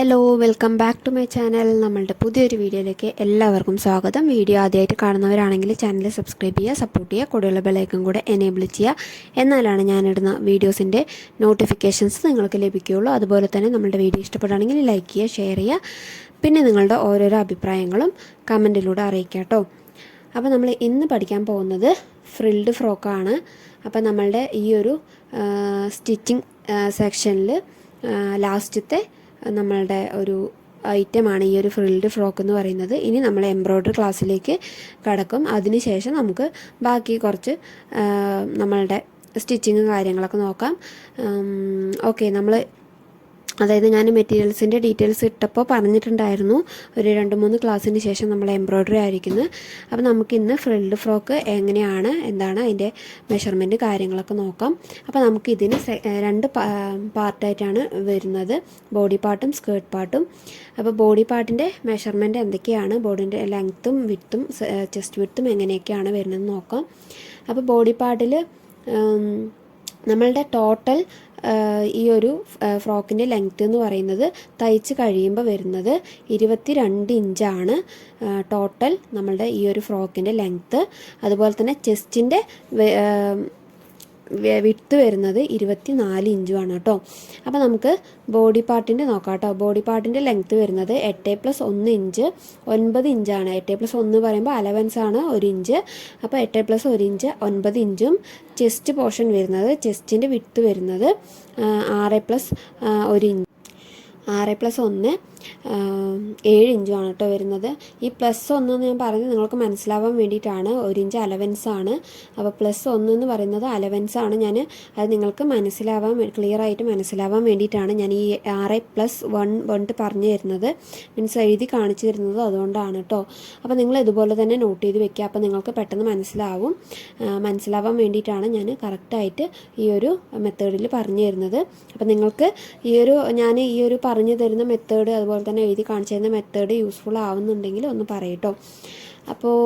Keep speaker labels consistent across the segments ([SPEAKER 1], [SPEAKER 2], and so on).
[SPEAKER 1] Hello welcome back to my channel. നമ്മളുടെ പുതിയൊരു വീഡിയോയിലേക്ക് എല്ലാവർക്കും സ്വാഗതം. വീഡിയോ ആദ്യമായിട്ട് കാണുന്നവരാണെങ്കിൽ ചാനൽ സബ്സ്ക്രൈബ് ചെയ്യുക, സപ്പോർട്ട് ചെയ്യുക, കൂടെയുള്ള ബെല്ലൈക്കൺ കൂടെ എനേബിൾ ചെയ്യുക. എന്നാലാണ് ഞാനിടുന്ന വീഡിയോസിൻ്റെ നോട്ടിഫിക്കേഷൻസ് നിങ്ങൾക്ക് ലഭിക്കുകയുള്ളൂ. അതുപോലെ തന്നെ നമ്മളുടെ വീഡിയോ ഇഷ്ടപ്പെടുകയാണെങ്കിൽ ലൈക്ക് ചെയ്യുക, ഷെയർ ചെയ്യുക. പിന്നെ നിങ്ങളുടെ ഓരോരോ അഭിപ്രായങ്ങളും കമൻറ്റിലൂടെ അറിയിക്കുക കേട്ടോ. അപ്പോൾ നമ്മൾ ഇന്ന് പഠിക്കാൻ പോകുന്നത് ഫ്രിൽഡ് ഫ്രോക്കാണ്. അപ്പോൾ നമ്മളുടെ ഈ ഒരു സ്റ്റിച്ചിങ് സെക്ഷനിൽ ലാസ്റ്റത്തെ നമ്മളുടെ ഒരു ഐറ്റമാണ് ഈ ഒരു ഫ്രിൽഡ് ഫ്രോക്ക് എന്ന് പറയുന്നത്. ഇനി നമ്മൾ എംബ്രോയ്ഡറി ക്ലാസ്സിലേക്ക് കടക്കും. അതിനുശേഷം നമുക്ക് ബാക്കി കുറച്ച് നമ്മളുടെ സ്റ്റിച്ചിങ്ങും കാര്യങ്ങളൊക്കെ നോക്കാം. ഓക്കെ, അതായത് ഞാൻ മെറ്റീരിയൽസിൻ്റെ ഡീറ്റെയിൽസ് ഇട്ടപ്പോൾ പറഞ്ഞിട്ടുണ്ടായിരുന്നു ഒരു 2-3 ക്ലാസ്സിന് ശേഷം നമ്മൾ എംബ്രോയ്ഡറി ആയിരിക്കുന്നത്. അപ്പോൾ നമുക്കിന്ന് ഫ്രിൽഡ് ഫ്രോക്ക് എങ്ങനെയാണ്, എന്താണ് അതിൻ്റെ മെഷർമെൻറ്റ് കാര്യങ്ങളൊക്കെ നോക്കാം. അപ്പോൾ നമുക്ക് ഇതിന് 2 പാർട്ടായിട്ടാണ് വരുന്നത്, ബോഡി പാർട്ടും സ്കേർട്ട് പാർട്ടും. അപ്പോൾ ബോഡി പാർട്ടിൻ്റെ മെഷർമെൻറ്റ് എന്തൊക്കെയാണ്, ബോഡിൻ്റെ ലെങ്ത്തും വിഡ്ത്തും ചെസ്റ്റ് വിഡ്ത്തും എങ്ങനെയൊക്കെയാണ് വരുന്നതെന്ന് നോക്കാം. അപ്പോൾ ബോഡി പാർട്ടിൽ നമ്മളുടെ ടോട്ടൽ ഈ ഒരു ഫ്രോക്കിൻ്റെ ലെങ്ത്ത് എന്ന് പറയുന്നത് തയ്ച്ച് കഴിയുമ്പോൾ വരുന്നത് 22 ഇഞ്ചാണ് ടോട്ടൽ നമ്മളുടെ ഈ ഒരു ഫ്രോക്കിൻ്റെ ലെങ്ത്ത്. അതുപോലെ തന്നെ ചെസ്റ്റിൻ്റെ വിഡ്ത്ത് വരുന്നത് 24 ഇഞ്ചുമാണ് കേട്ടോ. അപ്പോൾ നമുക്ക് ബോഡി പാർട്ടിൻ്റെ നോക്കാം കേട്ടോ. ബോഡി പാർട്ടിൻ്റെ ലെങ്ത്ത് വരുന്നത് 8+1 ഇഞ്ച് 9 ഇഞ്ചാണ്. 8+1 പറയുമ്പോൾ അലവൻസ് ആണ് 1 ഇഞ്ച്. അപ്പോൾ 8+1 ഇഞ്ച് 9 ഇഞ്ചും. ചെസ്റ്റ് പോർഷൻ വരുന്നത്, ചെസ്റ്റിൻ്റെ വിഡ്ത്ത് വരുന്നത് 6+1 ഇഞ്ച് 6+1 7 ഇഞ്ചുമാണ് കേട്ടോ വരുന്നത്. ഈ +1 എന്ന് ഞാൻ പറയുന്നത് നിങ്ങൾക്ക് മനസ്സിലാവാൻ വേണ്ടിയിട്ടാണ്. 1 ഇഞ്ച് അലവൻസ് ആണ്. അപ്പോൾ +1 എന്ന് പറയുന്നത് അലവൻസ് ആണ്. ഞാൻ അത് നിങ്ങൾക്ക് ക്ലിയർ ആയിട്ട് മനസ്സിലാവാൻ വേണ്ടിയിട്ടാണ് ഞാൻ ഈ 6+1 പറഞ്ഞു തരുന്നത്, മീൻസ് എഴുതി കാണിച്ചു തരുന്നത് അതുകൊണ്ടാണ് കേട്ടോ. അപ്പോൾ നിങ്ങൾ ഇതുപോലെ തന്നെ നോട്ട് ചെയ്ത് വെക്കുക. അപ്പോൾ നിങ്ങൾക്ക് പെട്ടെന്ന് മനസ്സിലാവാൻ വേണ്ടിയിട്ടാണ് ഞാൻ കറക്റ്റായിട്ട് ഈ ഒരു മെത്തേഡിൽ പറഞ്ഞു തരുന്നത്. അപ്പോൾ നിങ്ങൾക്ക് ഞാൻ ഈ ഒരു പറഞ്ഞു തരുന്ന മെത്തേഡ്, അതുപോലെ തന്നെ എഴുതി കാണിച്ചു തരുന്ന മെത്തേഡ് യൂസ്ഫുൾ ആവുന്നുണ്ടെങ്കിൽ ഒന്ന് പറയട്ടോ. അപ്പോൾ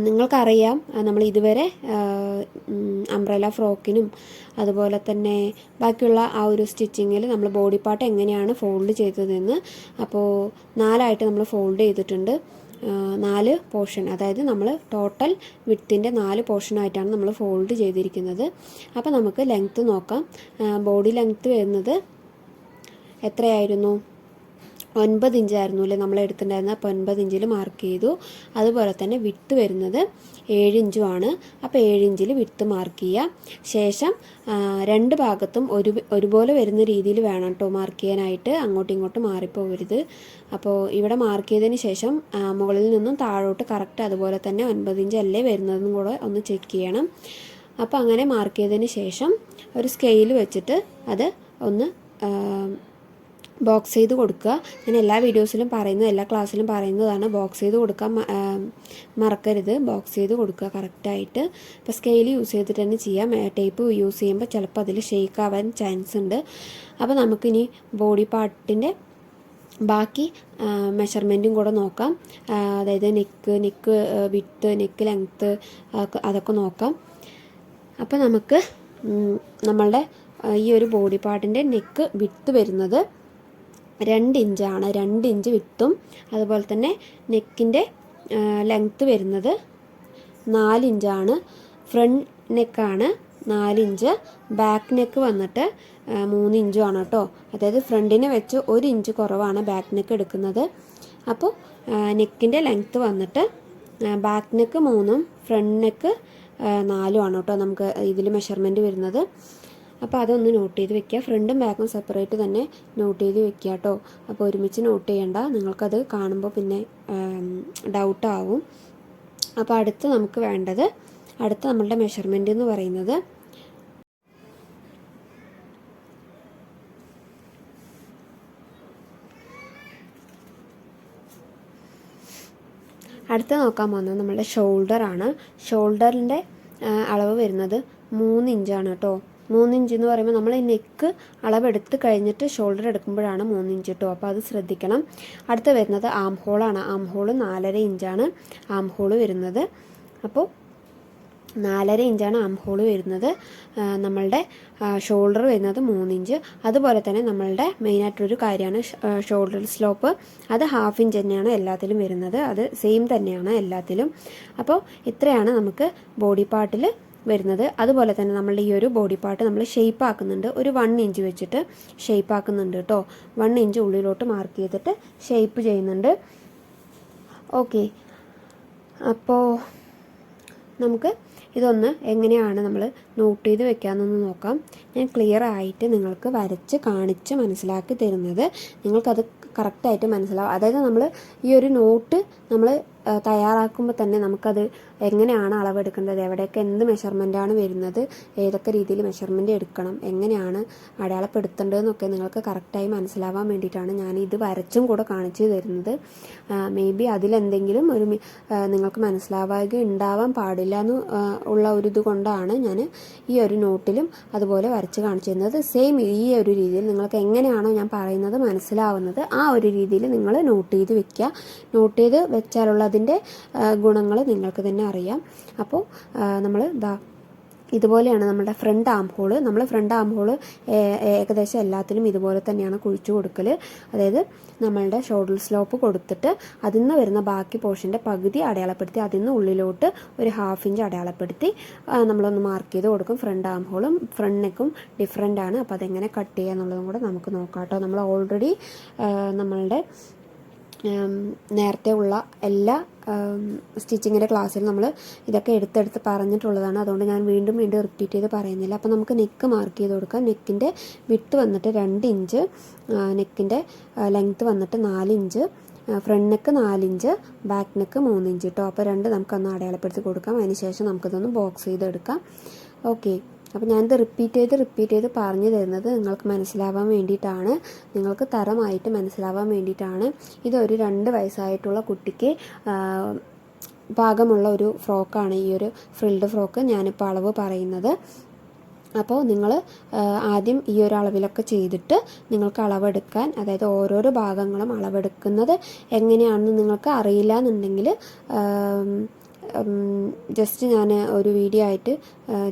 [SPEAKER 1] നിങ്ങൾക്കറിയാം നമ്മൾ ഇതുവരെ അംബ്രല്ല ഫ്രോക്കിനും അതുപോലെ തന്നെ ബാക്കിയുള്ള ആ ഒരു സ്റ്റിച്ചിങ്ങിൽ നമ്മൾ ബോഡി പാർട്ട് എങ്ങനെയാണ് ഫോൾഡ് ചെയ്തതെന്ന്. അപ്പോൾ 4 നമ്മൾ ഫോൾഡ് ചെയ്തിട്ടുണ്ട്. 4 പോർഷൻ, അതായത് നമ്മൾ ടോട്ടൽ വിഡ്ത്തിൻ്റെ 4 പോർഷനായിട്ടാണ് നമ്മൾ ഫോൾഡ് ചെയ്തിരിക്കുന്നത്. അപ്പോൾ നമുക്ക് ലെങ്ത്ത് നോക്കാം. ബോഡി ലെങ്ത്ത് വരുന്നത് എത്രയായിരുന്നു? 9 ഇഞ്ചായിരുന്നു അല്ലേ നമ്മൾ എടുത്തിട്ടുണ്ടായിരുന്നത്. അപ്പോൾ 9 ഇഞ്ചിൽ മാർക്ക് ചെയ്തു. അതുപോലെ തന്നെ വിഡ്ത്ത് വരുന്നത് 7 ഇഞ്ചുമാണ്. അപ്പോൾ 7 ഇഞ്ചിൽ വിഡ്ത്ത് മാർക്ക് ചെയ്യുക. ശേഷം 2 ഭാഗത്തും ഒരുപോലെ വരുന്ന രീതിയിൽ വേണം കേട്ടോ മാർക്ക് ചെയ്യാനായിട്ട്, അങ്ങോട്ടും ഇങ്ങോട്ടും മാറിപ്പോകരുത്. അപ്പോൾ ഇവിടെ മാർക്ക് ചെയ്തതിന് ശേഷം മുകളിൽ നിന്നും താഴോട്ട് കറക്റ്റ് അതുപോലെ തന്നെ 9 ഇഞ്ച് അല്ലേ വരുന്നതെന്നും കൂടെ ഒന്ന് ചെക്ക് ചെയ്യണം. അപ്പോൾ അങ്ങനെ മാർക്ക് ചെയ്തതിന് ശേഷം ഒരു സ്കെയിൽ വെച്ചിട്ട് അത് ഒന്ന് ബോക്സ് ചെയ്ത് കൊടുക്കുക. ഞാൻ എല്ലാ വീഡിയോസിലും എല്ലാ ക്ലാസ്സിലും പറയുന്നതാണ്, ബോക്സ് ചെയ്ത് കൊടുക്കാൻ മറക്കരുത്. ബോക്സ് ചെയ്ത് കൊടുക്കുക കറക്റ്റായിട്ട്. ഇപ്പോൾ സ്കെയിൽ യൂസ് ചെയ്തിട്ട് തന്നെ ചെയ്യാം. ടേപ്പ് യൂസ് ചെയ്യുമ്പോൾ ചിലപ്പോൾ അതിൽ ഷെയ്ക്ക് ആവാൻ ചാൻസ് ഉണ്ട്. അപ്പോൾ നമുക്കിനി ബോഡി പാർട്ടിൻ്റെ ബാക്കി മെഷർമെൻറ്റും കൂടെ നോക്കാം. അതായത് നെക്ക് വിഡ്ത്ത്, നെക്ക് ലെങ്ത്ത് അതൊക്കെ നോക്കാം. അപ്പോൾ നമുക്ക് നമ്മളുടെ ഈ ഒരു ബോഡി പാർട്ടിൻ്റെ നെക്ക് വിഡ്ത്ത് വരുന്നത് 2 ഇഞ്ചാണ്. 2 ഇഞ്ച് വിഡ്ത്തും അതുപോലെ തന്നെ നെക്കിൻ്റെ ലെങ്ത്ത് വരുന്നത് 4 ഇഞ്ചാണ്. ഫ്രണ്ട് നെക്കാണ് 4 ഇഞ്ച്, ബാക്ക് നെക്ക് വന്നിട്ട് 3 ഇഞ്ചുമാണ് കേട്ടോ. അതായത് ഫ്രണ്ടിനെ വെച്ച് 1 ഇഞ്ച് കുറവാണ് ബാക്ക് നെക്ക് എടുക്കുന്നത്. അപ്പോൾ നെക്കിൻ്റെ ലെങ്ത്ത് വന്നിട്ട് ബാക്ക് നെക്ക് 3ഉം ഫ്രണ്ട് നെക്ക് 4ഉം ആണ് കേട്ടോ നമുക്ക് ഇതിൽ മെഷർമെൻറ്റ് വരുന്നത്. അപ്പോൾ അതൊന്ന് നോട്ട് ചെയ്ത് വെക്കുക. ഫ്രണ്ടും ബാക്കും സെപ്പറേറ്റ് തന്നെ നോട്ട് ചെയ്ത് വെക്കുക കേട്ടോ. അപ്പോൾ ഒരുമിച്ച് നോട്ട് ചെയ്യണ്ട, നിങ്ങൾക്കത് കാണുമ്പോൾ പിന്നെ ഡൗട്ടാവും. അപ്പോൾ നമുക്ക് വേണ്ടത് നമ്മളുടെ മെഷർമെൻറ്റ് എന്ന് പറയുന്നത് നോക്കാൻ പോകുന്നത് നമ്മളുടെ ഷോൾഡറാണ്. ഷോൾഡറിൻ്റെ അളവ് വരുന്നത് 3 ഇഞ്ചാണ് കേട്ടോ. 3 ഇഞ്ച് എന്ന് പറയുമ്പോൾ നമ്മൾ ഈ നെക്ക് അളവെടുത്ത് കഴിഞ്ഞിട്ട് ഷോൾഡർ എടുക്കുമ്പോഴാണ് 3 ഇഞ്ച് കേട്ടോ. അപ്പോൾ അത് ശ്രദ്ധിക്കണം. അടുത്ത് വരുന്നത് ആം ഹോളാണ്. ആം ഹോള് 4.5 ഇഞ്ചാണ് ആം ഹോള് വരുന്നത്. അപ്പോൾ 4.5 ഇഞ്ചാണ് ആം ഹോൾ വരുന്നത്. നമ്മളുടെ ഷോൾഡർ വരുന്നത് 3 ഇഞ്ച്. അതുപോലെ തന്നെ നമ്മളുടെ മെയിനായിട്ടൊരു കാര്യമാണ് ഷോൾഡർ സ്ലോപ്പ്. അത് 1/2 ഇഞ്ച് തന്നെയാണ് എല്ലാത്തിലും വരുന്നത്. അത് സെയിം തന്നെയാണ് എല്ലാത്തിലും. അപ്പോൾ ഇത്രയാണ് നമുക്ക് ബോഡി പാർട്ടിൽ വരുന്നത്. അതുപോലെ തന്നെ നമ്മളുടെ ഈ ഒരു ബോഡി പാർട്ട് നമ്മൾ ഷേപ്പ് ആക്കുന്നുണ്ട്. ഒരു 1 ഇഞ്ച് വെച്ചിട്ട് ഷേപ്പ് ആക്കുന്നുണ്ട് കേട്ടോ. 1 ഇഞ്ച് ഉള്ളിലോട്ട് മാർക്ക് ചെയ്തിട്ട് ഷേപ്പ് ചെയ്യുന്നുണ്ട്. ഓക്കെ, അപ്പോൾ നമുക്ക് ഇതൊന്ന് എങ്ങനെയാണ് നമ്മൾ നോട്ട് ചെയ്ത് വെക്കാമെന്നൊന്ന് നോക്കാം. ഞാൻ ക്ലിയർ ആയിട്ട് നിങ്ങൾക്ക് വരച്ച് കാണിച്ച് മനസ്സിലാക്കി തരുന്നത് നിങ്ങൾക്കത് കറക്റ്റായിട്ട് മനസ്സിലാവും. അതായത് നമ്മൾ ഈ ഒരു നോട്ട് നമ്മൾ തയ്യാറാക്കുമ്പോൾ തന്നെ നമുക്കത് എങ്ങനെയാണ് അളവെടുക്കേണ്ടത്, എവിടെയൊക്കെ എന്ത് മെഷർമെൻറ്റാണ് വരുന്നത്, ഏതൊക്കെ രീതിയിൽ മെഷർമെൻറ്റ് എടുക്കണം, എങ്ങനെയാണ് അടയാളപ്പെടുത്തേണ്ടതെന്നൊക്കെ നിങ്ങൾക്ക് കറക്റ്റായി മനസ്സിലാവാൻ വേണ്ടിയിട്ടാണ് ഞാൻ ഇത് വരച്ചും കൂടെ കാണിച്ചു തരുന്നത്. മേ ബി അതിലെന്തെങ്കിലും ഒരു നിങ്ങൾക്ക് മനസ്സിലാവാതെ ഉണ്ടാവാൻ പാടില്ല എന്ന് ഉള്ള ഒരു ഇത് കൊണ്ടാണ് ഞാൻ ഈ ഒരു നോട്ടിലും അതുപോലെ വരച്ച് കാണിച്ചു തരുന്നത്. സെയിം ഈ ഒരു രീതിയിൽ നിങ്ങൾക്ക് എങ്ങനെയാണോ ഞാൻ പറയുന്നത് മനസ്സിലാവുന്നത് ആ ഒരു രീതിയിൽ നിങ്ങൾ നോട്ട് ചെയ്ത് വെക്കുക. നോട്ട് ചെയ്ത് വെച്ചാലുള്ള അതിൻ്റെ ഗുണങ്ങൾ നിങ്ങൾക്ക് തന്നെ അറിയാം. അപ്പോൾ നമ്മൾ ഇതുപോലെയാണ് നമ്മുടെ ഫ്രണ്ട് ആം ഹോൾ. നമ്മൾ ഫ്രണ്ട് ആം ഹോൾ ഏകദേശം എല്ലാത്തിലും ഇതുപോലെ തന്നെയാണ് കുഴിച്ചു കൊടുക്കൽ. അതായത് നമ്മളുടെ ഷോൾഡർ സ്ലോപ്പ് കൊടുത്തിട്ട് അതിൽ നിന്ന് വരുന്ന ബാക്കി പോർഷൻ്റെ പകുതി അടയാളപ്പെടുത്തി അതിൽ നിന്ന് ഉള്ളിലോട്ട് ഒരു 1/2 ഇഞ്ച് അടയാളപ്പെടുത്തി നമ്മളൊന്ന് മാർക്ക് ചെയ്ത് കൊടുക്കും. ഫ്രണ്ട് ആം ഹോളും ഫ്രണ്ട് നെക്കും ഡിഫറെൻ്റ് ആണ്. അപ്പോൾ അതെങ്ങനെ കട്ട് ചെയ്യുക എന്നുള്ളതും കൂടെ നമുക്ക് നോക്കാം കേട്ടോ. നമ്മൾ ഓൾറെഡി നമ്മളുടെ നേരത്തെ ഉള്ള എല്ലാ സ്റ്റിച്ചിങ്ങിൻ്റെ ക്ലാസ്സിൽ നമ്മൾ ഇതൊക്കെ എടുത്തെടുത്ത് പറഞ്ഞിട്ടുള്ളതാണ്. അതുകൊണ്ട് ഞാൻ വീണ്ടും റിപ്പീറ്റ് ചെയ്ത് പറയുന്നില്ല. അപ്പോൾ നമുക്ക് നെക്ക് മാർക്ക് ചെയ്ത് കൊടുക്കാം. നെക്കിൻ്റെ വിഡ്ത്ത് വന്നിട്ട് 2 ഇഞ്ച്, നെക്കിൻ്റെ ലെങ്ത്ത് വന്നിട്ട് 4 inch, front neck 4 inch, back neck 3 inch കേട്ടോ. അപ്പോൾ 2 നമുക്കൊന്ന് അടയാളപ്പെടുത്തി കൊടുക്കാം. അതിന് ശേഷം നമുക്കിതൊന്ന് ബോക്സ് ചെയ്തെടുക്കാം. ഓക്കെ, അപ്പോൾ ഞാനിത് റിപ്പീറ്റ് ചെയ്ത് പറഞ്ഞു തരുന്നത് നിങ്ങൾക്ക് മനസ്സിലാവാൻ വേണ്ടിയിട്ടാണ്, നിങ്ങൾക്ക് തരമായിട്ട് മനസ്സിലാവാൻ വേണ്ടിയിട്ടാണ്. ഇതൊരു 2 വയസ്സായിട്ടുള്ള കുട്ടിക്ക് പാകമുള്ള ഒരു ഫ്രോക്കാണ് ഈ ഒരു ഫ്രിൽഡ് ഫ്രോക്ക്. ഞാനിപ്പോൾ അളവ് പറയുന്നത്. അപ്പോൾ നിങ്ങൾ ആദ്യം ഈ ഒരു അളവിലൊക്കെ ചെയ്തിട്ട് നിങ്ങൾക്ക് അളവെടുക്കാൻ, അതായത് ഓരോരോ ഭാഗങ്ങളും അളവെടുക്കുന്നത് എങ്ങനെയാണെന്ന് നിങ്ങൾക്ക് അറിയില്ല എന്നുണ്ടെങ്കിൽ ജസ്റ്റ് ഞാൻ ഒരു വീഡിയോ ആയിട്ട്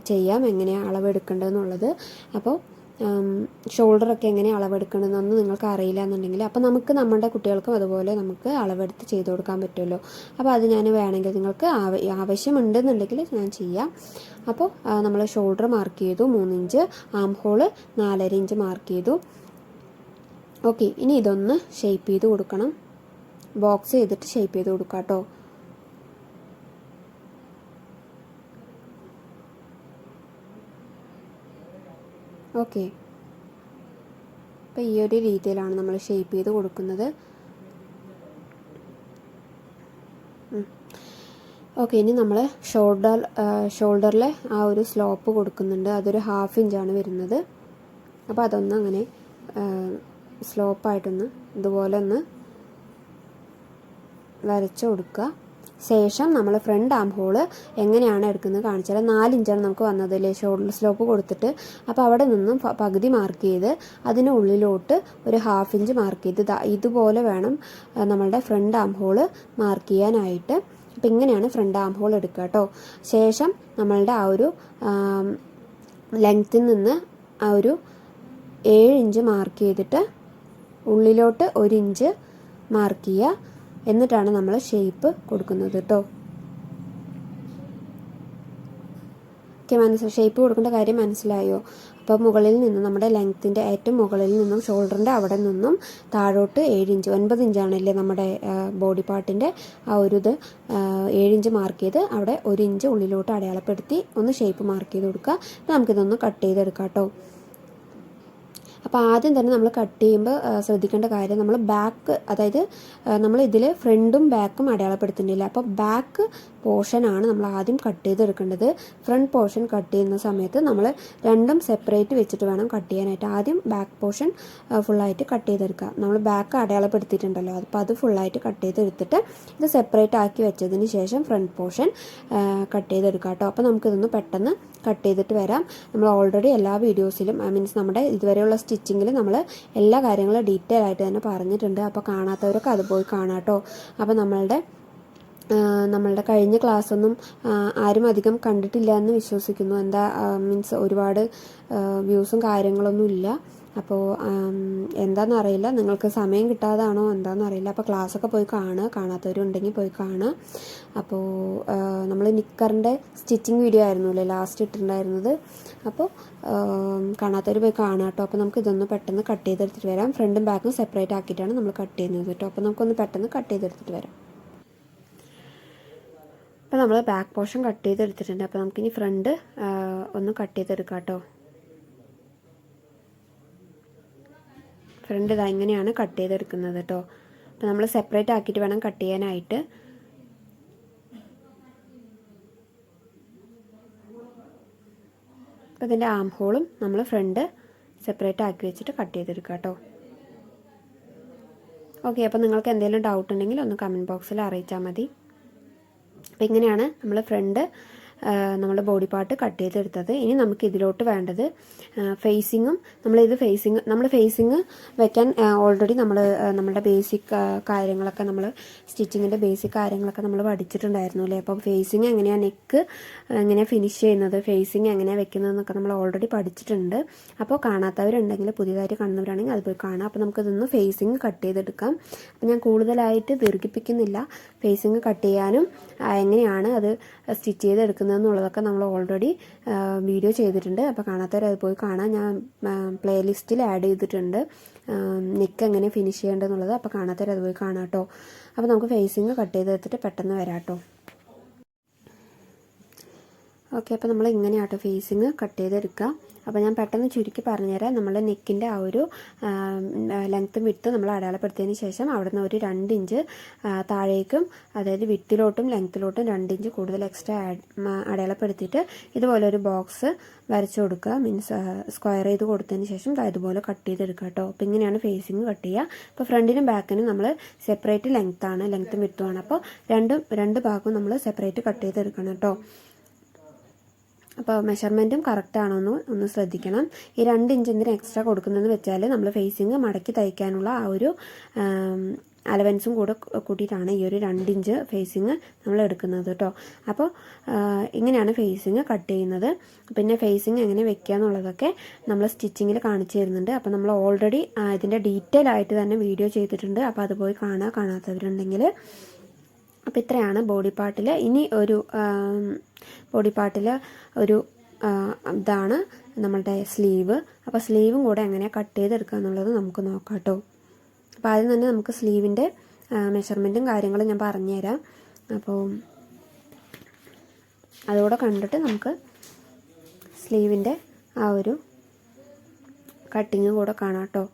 [SPEAKER 1] ചെയ്യാം എങ്ങനെയാണ് അളവെടുക്കേണ്ടതെന്നുള്ളത്. അപ്പോൾ ഷോൾഡറൊക്കെ എങ്ങനെ അളവെടുക്കണമെന്നൊന്നും നിങ്ങൾക്ക് അറിയില്ല എന്നുണ്ടെങ്കിൽ അപ്പോൾ നമുക്ക് നമ്മുടെ കുട്ടികൾക്കും അതുപോലെ നമുക്ക് അളവെടുത്ത് ചെയ്ത് കൊടുക്കാൻ പറ്റുമല്ലോ. അപ്പോൾ അത് ഞാൻ വേണമെങ്കിൽ നിങ്ങൾക്ക് ആവശ്യമുണ്ടെന്നുണ്ടെങ്കിൽ ഞാൻ ചെയ്യാം. അപ്പോൾ നമ്മൾ ഷോൾഡർ മാർക്ക് ചെയ്തു 3 ഇഞ്ച്, ആം ഹോള് 4.5 ഇഞ്ച് മാർക്ക് ചെയ്തു. ഓക്കെ, ഇനി ഇതൊന്ന് ഷേപ്പ് ചെയ്ത് കൊടുക്കണം. ബോക്സ് ചെയ്തിട്ട് ഷേപ്പ് ചെയ്ത് കൊടുക്കാം കേട്ടോ. ഓക്കെ, അപ്പോൾ ഈ ഒരു രീതിയിലാണ് നമ്മൾ ഷേപ്പ് ചെയ്ത് കൊടുക്കുന്നത്. ഓക്കെ, ഇനി നമ്മൾ ഷോൾഡറിൽ ആ ഒരു സ്ലോപ്പ് കൊടുക്കുന്നുണ്ട്. അതൊരു 1/2 ഇഞ്ചാണ് വരുന്നത്. അപ്പോൾ അതൊന്ന് അങ്ങനെ സ്ലോപ്പായിട്ടൊന്ന് ഇതുപോലെ ഒന്ന് വരച്ച് കൊടുക്കുക. ശേഷം നമ്മൾ ഫ്രണ്ട് ആം ഹോള് എങ്ങനെയാണ് എടുക്കുന്നത് കാണിച്ചാൽ 4 ഇഞ്ചാണ് നമുക്ക് വന്നത് അല്ലേ ഷോൾഡർ സ്ലോപ്പ് കൊടുത്തിട്ട്. അപ്പോൾ അവിടെ നിന്നും പകുതി മാർക്ക് ചെയ്ത് അതിന് ഉള്ളിലോട്ട് ഒരു 1/2 ഇഞ്ച് മാർക്ക് ചെയ്ത് ഇതുപോലെ വേണം നമ്മളുടെ ഫ്രണ്ട് ആം ഹോള് മാർക്ക് ചെയ്യാനായിട്ട്. അപ്പോൾ ഇങ്ങനെയാണ് ഫ്രണ്ട് ആം ഹോൾ എടുക്കുക കേട്ടോ. ശേഷം നമ്മളുടെ ആ ഒരു ലെങ്ത്തിൽ നിന്ന് ആ ഒരു 7 ഇഞ്ച് മാർക്ക് ചെയ്തിട്ട് ഉള്ളിലോട്ട് 1 ഇഞ്ച് മാർക്ക് ചെയ്യുക. എന്നിട്ടാണ് നമ്മൾ ഷേപ്പ് കൊടുക്കുന്നത് കേട്ടോ. ഓക്കെ, ഷേപ്പ് കൊടുക്കേണ്ട കാര്യം മനസ്സിലായോ? അപ്പോൾ മുകളിൽ നിന്നും നമ്മുടെ ലെങ്ത്തിൻ്റെ ഏറ്റവും മുകളിൽ നിന്നും ഷോൾഡറിൻ്റെ അവിടെ നിന്നും താഴോട്ട് 7 ഇഞ്ച് 9 ഇഞ്ചാണല്ലേ നമ്മുടെ ബോഡി പാർട്ടിൻ്റെ ആ ഒരു ഇത് 7 ഇഞ്ച് മാർക്ക് ചെയ്ത് അവിടെ 1 ഇഞ്ച് ഉള്ളിലോട്ട് അടയാളപ്പെടുത്തി ഒന്ന് ഷേപ്പ് മാർക്ക് ചെയ്ത് കൊടുക്കുക. നമുക്കിതൊന്ന് കട്ട് ചെയ്തെടുക്കാം കേട്ടോ. അപ്പോൾ ആദ്യം തന്നെ നമ്മൾ കട്ട് ചെയ്യുമ്പോൾ ശ്രദ്ധിക്കേണ്ട കാര്യം നമ്മൾ ബാക്ക്, അതായത് നമ്മൾ ഇതിൽ ഫ്രണ്ടും ബാക്കും അടയാളപ്പെടുത്തേണ്ടില്ല. അപ്പോൾ ബാക്ക് പോർഷനാണ് നമ്മൾ ആദ്യം കട്ട് ചെയ്തെടുക്കേണ്ടത്. ഫ്രണ്ട് പോർഷൻ കട്ട് ചെയ്യുന്ന സമയത്ത് നമ്മൾ രണ്ടും സെപ്പറേറ്റ് വെച്ചിട്ട് വേണം കട്ട് ചെയ്യാനായിട്ട്. ആദ്യം ബാക്ക് പോർഷൻ ഫുള്ളായിട്ട് കട്ട് ചെയ്തെടുക്കുക. നമ്മൾ ബാക്ക് അടയാളപ്പെടുത്തിയിട്ടുണ്ടല്ലോ, അപ്പോൾ അത് ഫുള്ളായിട്ട് കട്ട് ചെയ്തെടുത്തിട്ട് ഇത് സെപ്പറേറ്റ് ആക്കി വെച്ചതിന് ശേഷം ഫ്രണ്ട് പോർഷൻ കട്ട് ചെയ്തെടുക്കുക കേട്ടോ. അപ്പോൾ നമുക്കിതൊന്ന് പെട്ടെന്ന് കട്ട് ചെയ്തിട്ട് വരാം. നമ്മൾ ഓൾറെഡി എല്ലാ വീഡിയോസിലും മീൻസ് നമ്മുടെ ഇതുവരെയുള്ള സ്റ്റിച്ചിങ്ങിൽ നമ്മൾ എല്ലാ കാര്യങ്ങളും ഡീറ്റെയിൽ ആയിട്ട് തന്നെ പറഞ്ഞിട്ടുണ്ട്. അപ്പോൾ കാണാത്തവരൊക്കെ അത് പോയി കാണാം കേട്ടോ. അപ്പോൾ നമ്മളുടെ നമ്മളുടെ കഴിഞ്ഞ ക്ലാസ്സൊന്നും ആരും അധികം കണ്ടിട്ടില്ല എന്ന് വിശ്വസിക്കുന്നു. മീൻസ് ഒരുപാട് വ്യൂസും കാര്യങ്ങളൊന്നും ഇല്ല. അപ്പോൾ എന്താണെന്നറിയില്ല, നിങ്ങൾക്ക് സമയം കിട്ടാതാണോ എന്താണെന്നറിയില്ല. അപ്പോൾ ക്ലാസ്സൊക്കെ പോയി കാണാത്തവരുണ്ടെങ്കിൽ പോയി കാണുക. അപ്പോൾ നമ്മൾ നിക്കറിൻ്റെ സ്റ്റിച്ചിങ് വീഡിയോ ആയിരുന്നല്ലേ ലാസ്റ്റ് ഇട്ടിട്ടുണ്ടായിരുന്നത്. അപ്പോൾ കാണാത്തവർ പോയി കാണുക കേട്ടോ. അപ്പോൾ നമുക്ക് ഇതൊന്ന് പെട്ടെന്ന് കട്ട് ചെയ്തെടുത്തിട്ട് വരാം. ഫ്രണ്ടും ബാക്കും സെപ്പറേറ്റ് ആക്കിയിട്ടാണ് നമ്മൾ കട്ട് ചെയ്യുന്നത് കേട്ടോ. അപ്പോൾ നമുക്കൊന്ന് പെട്ടെന്ന് കട്ട് ചെയ്തെടുത്തിട്ട് വരാം. അപ്പോൾ നമ്മൾ ബാക്ക് പോർഷൻ കട്ട് ചെയ്തെടുത്തിട്ടുണ്ട്. അപ്പോൾ നമുക്കിനി ഫ്രണ്ട് ഒന്ന് കട്ട് ചെയ്തെടുക്കാം കേട്ടോ. ഫ്രണ്ട് ഇതാ ഇങ്ങനെയാണ് കട്ട് ചെയ്തെടുക്കുന്നത് കേട്ടോ. അപ്പോൾ നമ്മൾ സെപ്പറേറ്റ് ആക്കിയിട്ട് വേണം കട്ട് ചെയ്യാനായിട്ട്. അപ്പോൾ ഇതിൻ്റെ ആം ഹോളും നമ്മൾ ഫ്രണ്ട് സെപ്പറേറ്റ് ആക്കി വെച്ചിട്ട് കട്ട് ചെയ്തെടുക്കാം കേട്ടോ. ഓക്കെ, അപ്പോൾ നിങ്ങൾക്ക് എന്തെങ്കിലും ഡൗട്ട് ഉണ്ടെങ്കിൽ ഒന്ന് കമൻറ്റ് ബോക്സിൽ അറിയിച്ചാൽ മതി. അപ്പോൾ ഇങ്ങനെയാണ് നമ്മൾ ഫ്രണ്ട് നമ്മുടെ ബോഡി പാർട്ട് കട്ട് ചെയ്തെടുത്തത്. ഇനി നമുക്ക് ഇതിലോട്ട് വേണ്ടത് ഫേസിങ്ങും. നമ്മൾ ഫേസിങ് വെക്കാൻ ഓൾറെഡി നമ്മളുടെ ബേസിക് കാര്യങ്ങളൊക്കെ സ്റ്റിച്ചിങ്ങിൻ്റെ ബേസിക് കാര്യങ്ങളൊക്കെ നമ്മൾ പഠിച്ചിട്ടുണ്ടായിരുന്നു അല്ലേ. അപ്പോൾ ഫേസിങ് എങ്ങനെയാണ്, നെക്ക് എങ്ങനെയാണ് ഫിനിഷ് ചെയ്യുന്നത്, ഫേസിങ് എങ്ങനെയാണ് വെക്കുന്നതെന്നൊക്കെ നമ്മൾ ഓൾറെഡി പഠിച്ചിട്ടുണ്ട്. അപ്പോൾ കാണാത്തവരുണ്ടെങ്കിൽ പുതിയതായിട്ട് കാണുന്നവരാണെങ്കിൽ അത് പോയി കാണാം. അപ്പോൾ നമുക്കിതൊന്ന് ഫേസിങ് കട്ട് ചെയ്തെടുക്കാം. അപ്പോൾ ഞാൻ കൂടുതലായിട്ട് ദീർഘിപ്പിക്കുന്നില്ല. ഫേസിങ് കട്ട് ചെയ്യാനും എങ്ങനെയാണ് അത് സ്റ്റിച്ച് ചെയ്തെടുക്കുന്നതെന്നുള്ളതൊക്കെ നമ്മൾ ഓൾറെഡി വീഡിയോ ചെയ്തിട്ടുണ്ട്. അപ്പോൾ കാണാത്തവർ അത് പോയി കാണാം. ഞാൻ പ്ലേലിസ്റ്റിൽ ആഡ് ചെയ്തിട്ടുണ്ട് നെക്ക് എങ്ങനെ ഫിനിഷ് ചെയ്യേണ്ടതെന്നുള്ളത്. അപ്പോൾ കാണാത്തവർ അത് പോയി കാണാം കേട്ടോ. അപ്പോൾ നമുക്ക് ഫേസിങ് കട്ട് ചെയ്തെടുത്തിട്ട് പെട്ടെന്ന് വരാം കേട്ടോ. ഓക്കെ, അപ്പോൾ നമ്മൾ ഇങ്ങനെയാട്ടോ ഫേസിങ് കട്ട് ചെയ്തെടുക്കുക. അപ്പോൾ ഞാൻ പെട്ടെന്ന് ചുരുക്കി പറഞ്ഞുതരാം. നമ്മുടെ നെക്കിൻ്റെ ആ ഒരു ലെങ്ത്തും വിഡ്ത്തും നമ്മൾ അടയാളപ്പെടുത്തിയതിന് ശേഷം അവിടെ നിന്ന് ഒരു 2 ഇഞ്ച് താഴേക്കും, അതായത് വിഡ്ത്തിലോട്ടും ലെങ്ത്തിലോട്ടും 2 ഇഞ്ച് കൂടുതൽ എക്സ്ട്രാ അടയാളപ്പെടുത്തിയിട്ട് ഇതുപോലെ ഒരു ബോക്സ് വരച്ചു കൊടുക്കുക. മീൻസ് സ്ക്വയർ ചെയ്ത് കൊടുത്തതിന് ശേഷം ഇതുപോലെ കട്ട് ചെയ്തെടുക്കുക കേട്ടോ. അപ്പോൾ ഇങ്ങനെയാണ് ഫേസിങ് കട്ട് ചെയ്യുക. അപ്പോൾ ഫ്രണ്ടിനും ബാക്കിനും നമ്മൾ സെപ്പറേറ്റ് ലെങ്ത്തും വിഡ്ത്തുമാണ്. അപ്പോൾ രണ്ട് ഭാഗവും നമ്മൾ സെപ്പറേറ്റ് കട്ട് ചെയ്തെടുക്കണം കേട്ടോ. അപ്പോൾ മെഷർമെൻറ്റും കറക്റ്റാണോന്ന് ഒന്ന് ശ്രദ്ധിക്കണം. ഈ 2 ഇഞ്ച് എന്തിനും എക്സ്ട്രാ കൊടുക്കുന്നതെന്ന് വെച്ചാൽ നമ്മൾ ഫേസിങ് മടക്കി തയ്ക്കാനുള്ള ആ ഒരു അലവൻസും കൂടെ കൂട്ടിയിട്ടാണ് ഈ ഒരു 2 ഇഞ്ച് ഫേസിങ് നമ്മൾ എടുക്കുന്നത് കേട്ടോ. അപ്പോൾ ഇങ്ങനെയാണ് ഫേസിങ് കട്ട് ചെയ്യുന്നത്. പിന്നെ ഫേസിങ് എങ്ങനെ വെക്കുക എന്നുള്ളതൊക്കെ നമ്മൾ സ്റ്റിച്ചിങ്ങിൽ കാണിച്ചു തരുന്നുണ്ട്. അപ്പോൾ നമ്മൾ ഓൾറെഡി ഇതിൻ്റെ ഡീറ്റെയിൽ ആയിട്ട് തന്നെ വീഡിയോ ചെയ്തിട്ടുണ്ട്. അപ്പോൾ അത് പോയി കാണാത്തവരുണ്ടെങ്കിൽ. അപ്പോൾ ഇത്രയാണ് ബോഡി പാർട്ടിൽ. ഇനി ഒരു ബോഡി പാർട്ടിൽ ഒരു ഇതാണ് നമ്മളുടെ സ്ലീവ്. അപ്പോൾ സ്ലീവും കൂടെ എങ്ങനെ കട്ട് ചെയ്തെടുക്കുക എന്നുള്ളത് നമുക്ക് നോക്കാം കേട്ടോ. അപ്പോൾ ആദ്യം തന്നെ നമുക്ക് സ്ലീവിൻ്റെ മെഷർമെൻറ്റും കാര്യങ്ങളും ഞാൻ പറഞ്ഞുതരാം. അപ്പോൾ അതുകൂടെ കണ്ടിട്ട് നമുക്ക് സ്ലീവിൻ്റെ ആ ഒരു കട്ടിങ് കൂടെ കാണാം കേട്ടോ.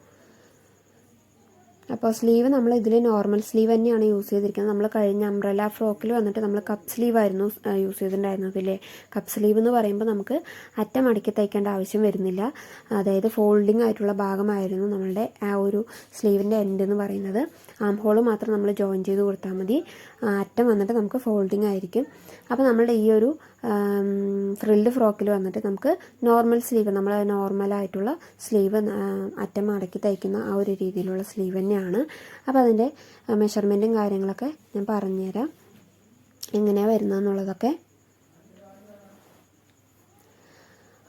[SPEAKER 1] അപ്പോൾ സ്ലീവ് നമ്മൾ ഇതിൽ നോർമൽ സ്ലീവ് തന്നെയാണ് യൂസ് ചെയ്തിരിക്കുന്നത്. നമ്മൾ കഴിഞ്ഞ അംബ്രല ഫ്രോക്കിൽ വന്നിട്ട് നമ്മൾ കപ്പ് സ്ലീവ് ആയിരുന്നു യൂസ് ചെയ്തിട്ടുണ്ടായിരുന്നത് അല്ലേ. കപ്പ് സ്ലീവ് എന്ന് പറയുമ്പോൾ നമുക്ക് അറ്റം മടക്കി തയ്ക്കേണ്ട ആവശ്യം വരുന്നില്ല. അതായത് ഫോൾഡിങ് ആയിട്ടുള്ള ഭാഗമായിരുന്നു നമ്മളുടെ ആ ഒരു സ്ലീവിൻ്റെ എൻഡ് എന്ന് പറയുന്നത്. ആം ഹോൾ മാത്രം നമ്മൾ ജോയിൻ ചെയ്ത് കൊടുത്താൽ മതി. അറ്റം വന്നിട്ട് നമുക്ക് ഫോൾഡിങ് ആയിരിക്കും. അപ്പോൾ നമ്മളുടെ ഈ ഒരു ഫ്രിൽഡ് ഫ്രോക്കിൽ വന്നിട്ട് നമുക്ക് നോർമൽ സ്ലീവ്, നമ്മൾ നോർമലായിട്ടുള്ള സ്ലീവ് അറ്റം മടക്കി തയ്ക്കുന്ന ആ ഒരു രീതിയിലുള്ള സ്ലീവ് തന്നെയാണ്. അപ്പോൾ അതിൻ്റെ മെഷർമെൻറ്റും കാര്യങ്ങളൊക്കെ ഞാൻ പറഞ്ഞുതരാം എങ്ങനെയാണ് വരുന്നതെന്നുള്ളതൊക്കെ.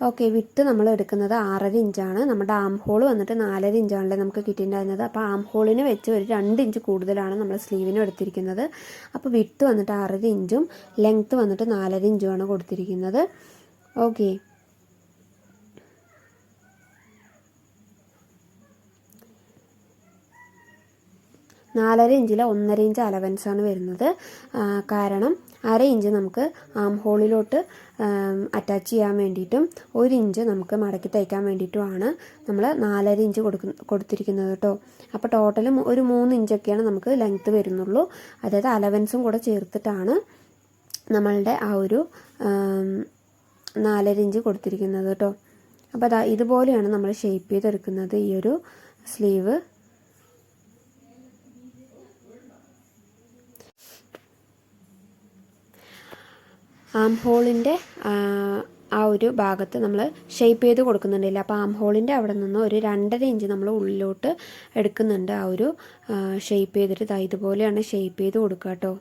[SPEAKER 1] ഓക്കെ, വിട്ട് നമ്മൾ എടുക്കുന്നത് 6.5 ഇഞ്ചാണ്. നമ്മുടെ ആം ഹോൾ വന്നിട്ട് 4.5 ഇഞ്ചാണല്ലേ നമുക്ക് കിട്ടിയിട്ടുണ്ടായിരുന്നത്. അപ്പോൾ ആം ഹോളിന് വെച്ച് ഒരു 2 ഇഞ്ച് കൂടുതലാണ് നമ്മൾ സ്ലീവിനും എടുത്തിരിക്കുന്നത്. അപ്പോൾ വിട്ട് വന്നിട്ട് 6.5 ഇഞ്ചും ലെങ്ത്ത് വന്നിട്ട് 4.5 ഇഞ്ചുമാണ് കൊടുത്തിരിക്കുന്നത്. ഓക്കെ, നാലര ഇഞ്ചിൽ 1.5 ഇഞ്ച് അലവൻസാണ് വരുന്നത്. കാരണം 1/2 ഇഞ്ച് നമുക്ക് ആം ഹോളിലോട്ട് അറ്റാച്ച് ചെയ്യാൻ വേണ്ടിയിട്ടും 1 ഇഞ്ച് നമുക്ക് മടക്കി തയ്ക്കാൻ വേണ്ടിയിട്ടുമാണ് നമ്മൾ 4.5 ഇഞ്ച് കൊടുത്തിരിക്കുന്നത് കേട്ടോ. അപ്പോൾ ടോട്ടലും ഒരു 3 ഇഞ്ചൊക്കെയാണ് നമുക്ക് ലെങ്ത്ത് വരുന്നുള്ളൂ. അതായത് അലവൻസും കൂടെ ചേർത്തിട്ടാണ് നമ്മളുടെ ആ ഒരു 4.5 ഇഞ്ച് കൊടുത്തിരിക്കുന്നത് കേട്ടോ. അപ്പോൾ അതാ ഇതുപോലെയാണ് നമ്മൾ ഷേപ്പ് ചെയ്തെടുക്കുന്നത് ഈ ഒരു സ്ലീവ്. ആം ഹോളിൻ്റെ ആ ഒരു ഭാഗത്ത് നമ്മൾ ഷേപ്പ് ചെയ്ത് കൊടുക്കുന്നുണ്ടല്ലോ. അപ്പോൾ ആം ഹോളിൻ്റെ അവിടെ നിന്ന് ഒരു 2.5 ഇഞ്ച് നമ്മൾ ഉള്ളിലോട്ട് എടുക്കുന്നുണ്ട്. ആ ഒരു ഷേപ്പ് ചെയ്തിട്ട് ഇതുപോലെയാണ് ഷേപ്പ് ചെയ്ത് കൊടുക്കുക കേട്ടോ.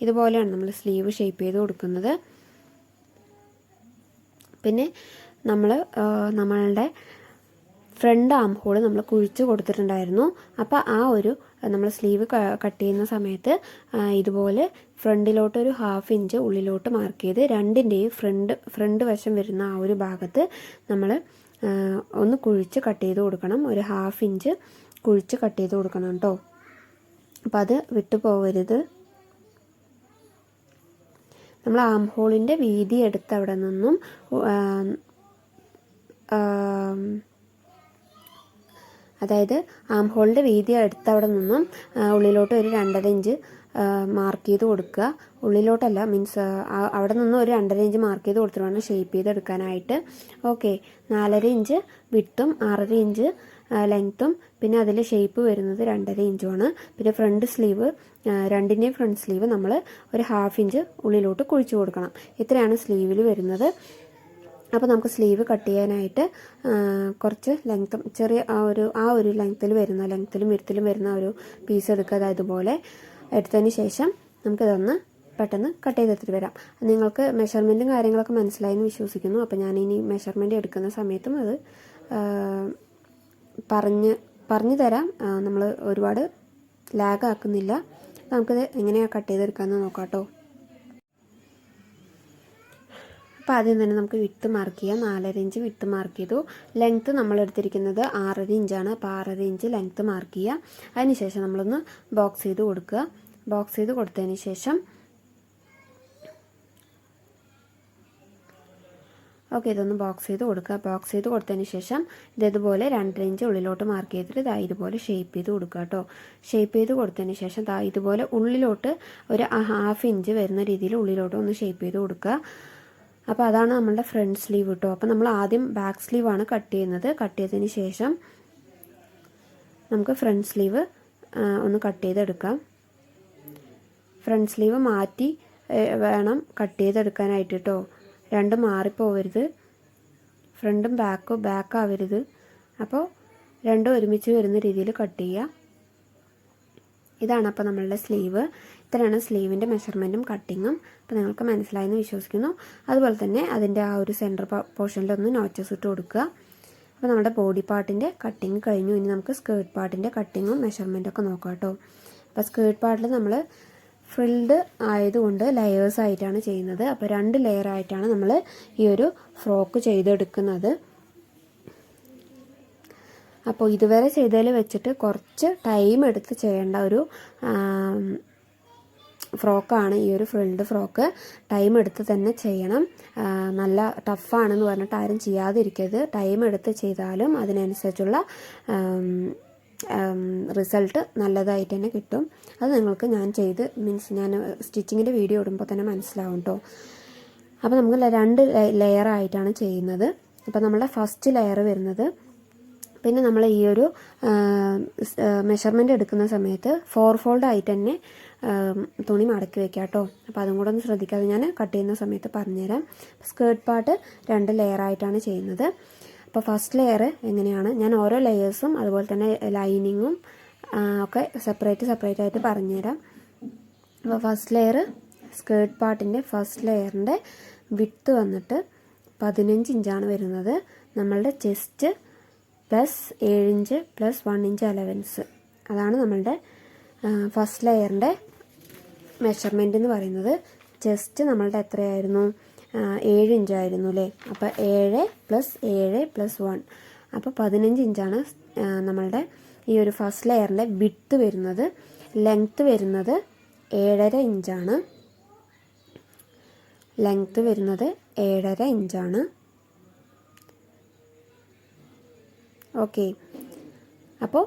[SPEAKER 1] ഇതുപോലെയാണ് നമ്മൾ സ്ലീവ് ഷേപ്പ് ചെയ്ത് കൊടുക്കുന്നത്. പിന്നെ നമ്മളുടെ ഫ്രണ്ട് ആം ഹോൾ നമ്മൾ കുഴിച്ച് കൊടുത്തിട്ടുണ്ടായിരുന്നു. അപ്പോൾ ആ ഒരു നമ്മൾ സ്ലീവ് കട്ട് ചെയ്യുന്ന സമയത്ത് ഇതുപോലെ ഫ്രണ്ടിലോട്ടൊരു 1/2 ഇഞ്ച് ഉള്ളിലോട്ട് മാർക്ക് ചെയ്ത് രണ്ടിൻ്റെയും ഫ്രണ്ട് വശം വരുന്ന ആ ഒരു ഭാഗത്ത് നമ്മൾ ഒന്ന് കുഴിച്ച് കട്ട് ചെയ്ത് കൊടുക്കണം. ഒരു 1/2 ഇഞ്ച് കുഴിച്ച് കട്ട് ചെയ്ത് കൊടുക്കണം കേട്ടോ. അപ്പോൾ അത് വിട്ടു പോകരുത്. നമ്മൾ ആം ഹോളിൻ്റെ വീതി എടുത്ത് അവിടെ നിന്നും അതായത് ആം ഹോളിൻ്റെ വീതി എടുത്ത് അവിടെ നിന്നും ഉള്ളിലോട്ട് ഒരു 2.5 ഇഞ്ച് മാർക്ക് ചെയ്ത് കൊടുക്കുക. ഉള്ളിലോട്ടല്ല, മീൻസ് അവിടെ നിന്ന് ഒരു 2.5 ഇഞ്ച് മാർക്ക് ചെയ്ത് കൊടുത്തിട്ട് വേണം ഷേപ്പ് ചെയ്തെടുക്കാനായിട്ട്. ഓക്കെ, 4.5 ഇഞ്ച് വിട്ടും 6.5 ഇഞ്ച് ലെങ്ത്തും പിന്നെ അതിൽ ഷേപ്പ് വരുന്നത് 2.5 ഇഞ്ചുമാണ്. പിന്നെ ഫ്രണ്ട് സ്ലീവ് രണ്ടിൻ്റെയും ഫ്രണ്ട് സ്ലീവ് നമ്മൾ ഒരു 1/2 ഇഞ്ച് ഉള്ളിലോട്ട് കുഴിച്ച് കൊടുക്കണം. ഇത്രയാണ് സ്ലീവിൽ വരുന്നത്. അപ്പോൾ നമുക്ക് സ്ലീവ് കട്ട് ചെയ്യാനായിട്ട് കുറച്ച് ലെങ്ത്തും ചെറിയ ആ ഒരു ലെങ്ത്തിലും വിഡ്ത്തിലും വരുന്ന ഒരു പീസ് എടുക്കുക. അതായത് ഇതുപോലെ എടുത്തതിന് ശേഷം നമുക്കിതൊന്ന് പെട്ടെന്ന് കട്ട് ചെയ്തെടുത്തിട്ട് വരാം. നിങ്ങൾക്ക് മെഷർമെൻറ്റും കാര്യങ്ങളൊക്കെ മനസ്സിലായെന്ന് വിശ്വസിക്കുന്നു. അപ്പോൾ ഞാനിനി മെഷർമെൻറ്റ് എടുക്കുന്ന സമയത്തും അത് പറഞ്ഞു തരാം. നമ്മൾ ഒരുപാട് ലാഗ് ആക്കുന്നില്ല. നമുക്കിത് എങ്ങനെയാണ് കട്ട് ചെയ്തെടുക്കാമെന്ന് നോക്കാം കേട്ടോ. അപ്പോൾ ആദ്യം തന്നെ നമുക്ക് വിഡ്ത്ത് മാർക്ക് ചെയ്യാം. 4.5 ഇഞ്ച് വിഡ്ത്ത് മാർക്ക് ചെയ്തു. ലെങ്ത്ത് നമ്മൾ എടുത്തിരിക്കുന്നത് 6.5 ഇഞ്ചാണ്. അപ്പോൾ 6.5 ഇഞ്ച് ലെങ്ത്ത് മാർക്ക് ചെയ്യുക. അതിനുശേഷം നമ്മളൊന്ന് ബോക്സ് ചെയ്ത് കൊടുക്കുക. ബോക്സ് ചെയ്ത് കൊടുത്തതിന് ശേഷം ഓക്കെ, ഇതൊന്ന് ബോക്സ് ചെയ്ത് കൊടുക്കുക. ബോക്സ് ചെയ്ത് കൊടുത്തതിന് ശേഷം ഇതേപോലെ 2.5 ഇഞ്ച് ഉള്ളിലോട്ട് മാർക്ക് ചെയ്തിട്ട് ഇതുപോലെ ഷേപ്പ് ചെയ്ത് കൊടുക്കുക കേട്ടോ. ഷേപ്പ് ചെയ്ത് കൊടുത്തതിന് ശേഷം ഇതുപോലെ ഉള്ളിലോട്ട് ഒരു 1/2 ഇഞ്ച് വരുന്ന രീതിയിൽ ഉള്ളിലോട്ട് ഒന്ന് ഷേപ്പ് ചെയ്ത് കൊടുക്കുക. അപ്പോൾ അതാണ് നമ്മളുടെ ഫ്രണ്ട് സ്ലീവ് കേട്ടോ. അപ്പോൾ നമ്മൾ ആദ്യം ബാക്ക് സ്ലീവാണ് കട്ട് ചെയ്യുന്നത്. കട്ട് ചെയ്തതിന് ശേഷം നമുക്ക് ഫ്രണ്ട് സ്ലീവ് ഒന്ന് കട്ട് ചെയ്തെടുക്കാം. ഫ്രണ്ട് സ്ലീവ് മാറ്റി വേണം കട്ട് ചെയ്തെടുക്കാനായിട്ട് കേട്ടോ. രണ്ടും മാറിപ്പോവരുത്. ഫ്രണ്ടും ബാക്ക് ആവരുത്. അപ്പോൾ രണ്ടും ഒരുമിച്ച് വരുന്ന രീതിയിൽ കട്ട് ചെയ്യുക. ഇതാണ് അപ്പോൾ നമ്മളുടെ സ്ലീവ്. ഇത്രയാണ് സ്ലീവിൻ്റെ മെഷർമെൻറ്റും കട്ടിങ്ങും. അപ്പോൾ നിങ്ങൾക്ക് മനസ്സിലായെന്ന് വിശ്വസിക്കുന്നു. അതുപോലെ തന്നെ അതിൻ്റെ ആ ഒരു സെൻറ്റർ പോർഷനിലൊന്ന് നോച്ചസ് ഇട്ട് കൊടുക്കുക. അപ്പോൾ നമ്മുടെ ബോഡി പാർട്ടിൻ്റെ കട്ടിങ് കഴിഞ്ഞു. ഇനി നമുക്ക് സ്കേർട്ട് പാർട്ടിൻ്റെ കട്ടിങ്ങും മെഷർമെൻറ്റൊക്കെ നോക്കാം കേട്ടോ. അപ്പോൾ സ്കേർട്ട് പാർട്ടിൽ നമ്മൾ ഫ്രിൽഡ് ആയതുകൊണ്ട് ലെയേഴ്സ് ആയിട്ടാണ് ചെയ്യുന്നത്. അപ്പോൾ 2 ലെയർ ആയിട്ടാണ് നമ്മൾ ഈ ഒരു ഫ്രോക്ക് ചെയ്തെടുക്കുന്നത്. അപ്പോൾ ഇതുവരെ ചെയ്തതിൽ വെച്ചിട്ട് കുറച്ച് ടൈം എടുത്ത് ചെയ്യേണ്ട ഒരു ഫ്രോക്കാണ് ഈ ഒരു ഫ്രിൽഡ് ഫ്രോക്ക്. ടൈം എടുത്ത് തന്നെ ചെയ്യണം. നല്ല ടഫാണെന്ന് പറഞ്ഞിട്ട് ആരും ചെയ്യാതിരിക്കരുത്. ടൈം എടുത്ത് ചെയ്താലും അതിനനുസരിച്ചുള്ള റിസൾട്ട് നല്ലതായിട്ട് തന്നെ കിട്ടും. അത് നിങ്ങൾക്ക് ഞാൻ ഞാൻ സ്റ്റിച്ചിങ്ങിൻ്റെ വീഡിയോ ഇടുമ്പോൾ തന്നെ മനസ്സിലാവും കേട്ടോ. അപ്പോൾ നമുക്ക് 2 ലെയർ ആയിട്ടാണ് ചെയ്യുന്നത്. അപ്പോൾ നമ്മളുടെ ഫസ്റ്റ് ലെയർ വരുന്നത്, പിന്നെ നമ്മൾ ഈ ഒരു മെഷർമെൻറ്റ് എടുക്കുന്ന സമയത്ത് 4 ഫോൾഡ് ആയിട്ട് തന്നെ തുണി മടക്കി വെക്കാം കേട്ടോ. അപ്പോൾ അതും കൂടെ ഒന്ന് ശ്രദ്ധിക്കാതെ ഞാൻ കട്ട് ചെയ്യുന്ന സമയത്ത് പറഞ്ഞുതരാം. സ്കേർട്ട് പാർട്ട് 2 ലെയർ ആയിട്ടാണ് ചെയ്യുന്നത്. അപ്പോൾ ഫസ്റ്റ് ലെയർ എങ്ങനെയാണ്, ഞാൻ ഓരോ ലെയേഴ്സും അതുപോലെ തന്നെ ലൈനിങ്ങും ഒക്കെ സെപ്പറേറ്റ് ആയിട്ട് പറഞ്ഞുതരാം. അപ്പോൾ ഫസ്റ്റ് ലെയർ സ്കേർട്ട് പാർട്ടിൻ്റെ ഫസ്റ്റ് ലെയറിൻ്റെ വിഡ്ത്ത് വന്നിട്ട് 15 ഇഞ്ചാണ് വരുന്നത്. നമ്മളുടെ chest plus 7 inch plus 1 inch allowance, അതാണ് നമ്മളുടെ ഫസ്റ്റ് ലെയറിൻ്റെ മെഷർമെൻ്റ് എന്ന് പറയുന്നത്. ചെസ്റ്റ് നമ്മളുടെ എത്രയായിരുന്നു, 7 ഇഞ്ചായിരുന്നു അല്ലേ. അപ്പോൾ 7 + 7 + 1, അപ്പോൾ 15 ഇഞ്ചാണ് നമ്മളുടെ ഈ ഒരു ഫസ്റ്റ് ലെയറിൻ്റെ വിഡ്ത്ത് വരുന്നത്. ലെങ്ത്ത് വരുന്നത് 7.5 ഇഞ്ചാണ്. ലെങ്ത്ത് വരുന്നത് 7.5 ഇഞ്ചാണ്. ഓക്കെ, അപ്പോൾ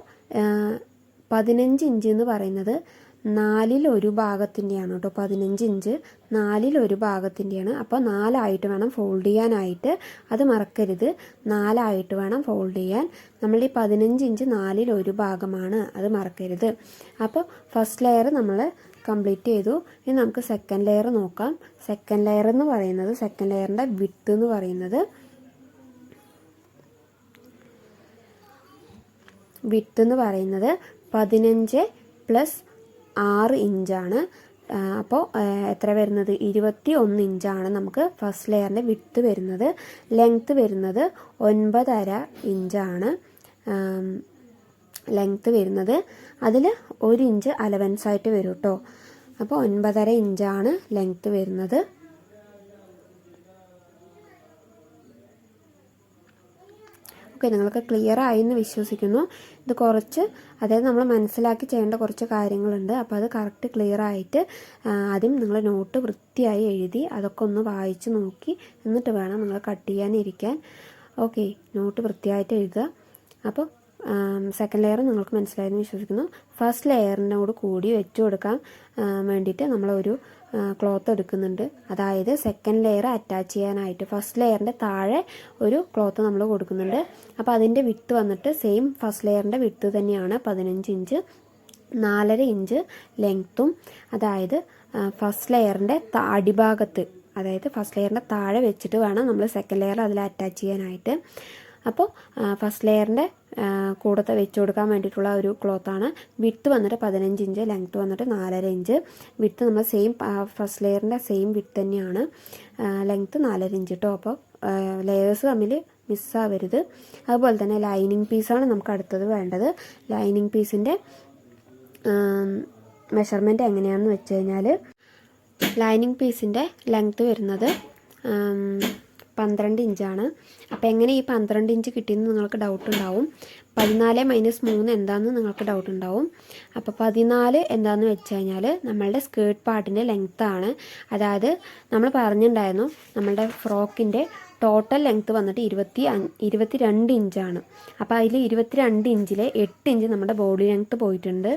[SPEAKER 1] 15 ഇഞ്ച് എന്ന് പറയുന്നത് 4/1 ഭാഗത്തിൻ്റെയാണ് കേട്ടോ. 15 ഇഞ്ച് 4/1 ഭാഗത്തിൻ്റെയാണ്. അപ്പോൾ 4 വേണം ഫോൾഡ് ചെയ്യാനായിട്ട്, അത് മറക്കരുത്. 4 വേണം ഫോൾഡ് ചെയ്യാൻ. നമ്മളുടെ ഈ 15 ഇഞ്ച് 4/1 ഭാഗമാണ്, അത് മറക്കരുത്. അപ്പോൾ ഫസ്റ്റ് ലെയർ നമ്മൾ കംപ്ലീറ്റ് ചെയ്തു. ഇനി നമുക്ക് സെക്കൻഡ് ലെയർ നോക്കാം. സെക്കൻഡ് ലെയർ എന്ന് പറയുന്നത്, സെക്കൻഡ് ലെയറിൻ്റെ വിഡ്ത്ത് എന്ന് പറയുന്നത് 15 + 6 ഇഞ്ചാണ്. അപ്പോൾ എത്ര വരുന്നത് 21 ഇഞ്ചാണ് നമുക്ക് ഫസ്റ്റ് ലെയറിൻ്റെ വിഡ്ത്ത് വരുന്നത്. ലെങ്ത്ത് വരുന്നത് 9.5 ഇഞ്ചാണ് ലെങ്ത്ത് വരുന്നത്. അതിൽ 1 ഇഞ്ച് അലവൻസ് ആയിട്ട് വരും കേട്ടോ. അപ്പോൾ 9.5 ഇഞ്ചാണ് ലെങ്ത്ത് വരുന്നത്. ഓക്കെ, നിങ്ങൾക്ക് ക്ലിയർ ആയി എന്ന് വിശ്വസിക്കുന്നു. ഇത് കുറച്ച് അതായത് നമ്മൾ മനസ്സിലാക്കി ചെയ്യേണ്ട കുറച്ച് കാര്യങ്ങളുണ്ട്. അപ്പോൾ അത് കറക്റ്റ് ക്ലിയർ ആയിട്ട് ആദ്യം നിങ്ങൾ നോട്ട് വൃത്തിയായി എഴുതി അതൊക്കെ ഒന്ന് വായിച്ച് നോക്കി എന്നിട്ട് വേണം നിങ്ങൾ കട്ട് ചെയ്യാനിരിക്കാൻ. ഓക്കെ, നോട്ട് വൃത്തിയായിട്ട് എഴുതുക. അപ്പോൾ സെക്കൻഡ് ലെയർ നിങ്ങൾക്ക് മനസ്സിലായെന്ന് വിശ്വസിക്കുന്നു. ഫസ്റ്റ് ലെയറിനോട് കൂടി വെച്ച് കൊടുക്കാൻ വേണ്ടിയിട്ട് നമ്മളൊരു ക്ലോത്ത് എടുക്കുന്നുണ്ട്. അതായത് സെക്കൻഡ് ലെയർ അറ്റാച്ച് ചെയ്യാനായിട്ട് ഫസ്റ്റ് ലെയറിൻ്റെ താഴെ ഒരു ക്ലോത്ത് നമ്മൾ കൊടുക്കുന്നുണ്ട്. അപ്പോൾ അതിൻ്റെ വിഡ്ത്ത് വന്നിട്ട് സെയിം ഫസ്റ്റ് ലെയറിൻ്റെ വിഡ്ത്ത് തന്നെയാണ് 15 ഇഞ്ച്. 4.5 ഇഞ്ച് ലെങ്ത്തും, അതായത് ഫസ്റ്റ് ലെയറിൻ്റെ അടിഭാഗത്ത്, അതായത് ഫസ്റ്റ് ലെയറിൻ്റെ താഴെ വെച്ചിട്ട് വേണം നമ്മൾ സെക്കൻഡ് ലെയർ അതിൽ അറ്റാച്ച് ചെയ്യാനായിട്ട്. അപ്പോൾ ഫസ്റ്റ് ലെയറിൻ്റെ കൂടത്തെ വെച്ച് കൊടുക്കാൻ വേണ്ടിയിട്ടുള്ള ഒരു ക്ലോത്താണ്. വിഡ്ത്ത് വന്നിട്ട് 15 ഇഞ്ച്, ലെങ്ത്ത് വന്നിട്ട് 4.5 ഇഞ്ച്. വിഡ്ത്ത് നമ്മൾ സെയിം ഫസ്റ്റ് ലെയറിൻ്റെ സെയിം വിഡ്ത്ത് തന്നെയാണ്. ലെങ്ത്ത് 4.5 ഇഞ്ച് കേട്ടോ. അപ്പോൾ ലെയേഴ്സ് തമ്മിൽ മിസ്സാവരുത്. അതുപോലെ തന്നെ ലൈനിങ് പീസാണ് നമുക്ക് അടുത്തത് വേണ്ടത്. ലൈനിങ് പീസിൻ്റെ മെഷർമെൻറ്റ് എങ്ങനെയാണെന്ന് വെച്ച് കഴിഞ്ഞാൽ ലൈനിങ് പീസിൻ്റെ ലെങ്ത്ത് വരുന്നത് 12 ഇഞ്ചാണ്. അപ്പോൾ എങ്ങനെ ഈ 12 ഇഞ്ച് കിട്ടിയെന്ന് നിങ്ങൾക്ക് ഡൗട്ട് ഉണ്ടാവും. 14 - 3 എന്താണെന്ന് നിങ്ങൾക്ക് ഡൗട്ട് ഉണ്ടാവും. അപ്പോൾ 14 എന്താണെന്ന് വെച്ച് കഴിഞ്ഞാൽ നമ്മളുടെ സ്കേർട്ട് പാർട്ടിൻ്റെ ലെങ്ത്താണ്. അതായത് നമ്മൾ പറഞ്ഞിട്ടുണ്ടായിരുന്നു നമ്മളുടെ ഫ്രോക്കിൻ്റെ ടോട്ടൽ ലെങ്ത്ത് വന്നിട്ട് 22 ഇഞ്ചാണ്. അപ്പോൾ അതിൽ 22 ഇഞ്ചിലെ 8 ഇഞ്ച് നമ്മുടെ ബോഡി ലെങ്ത്ത് പോയിട്ടുണ്ട്.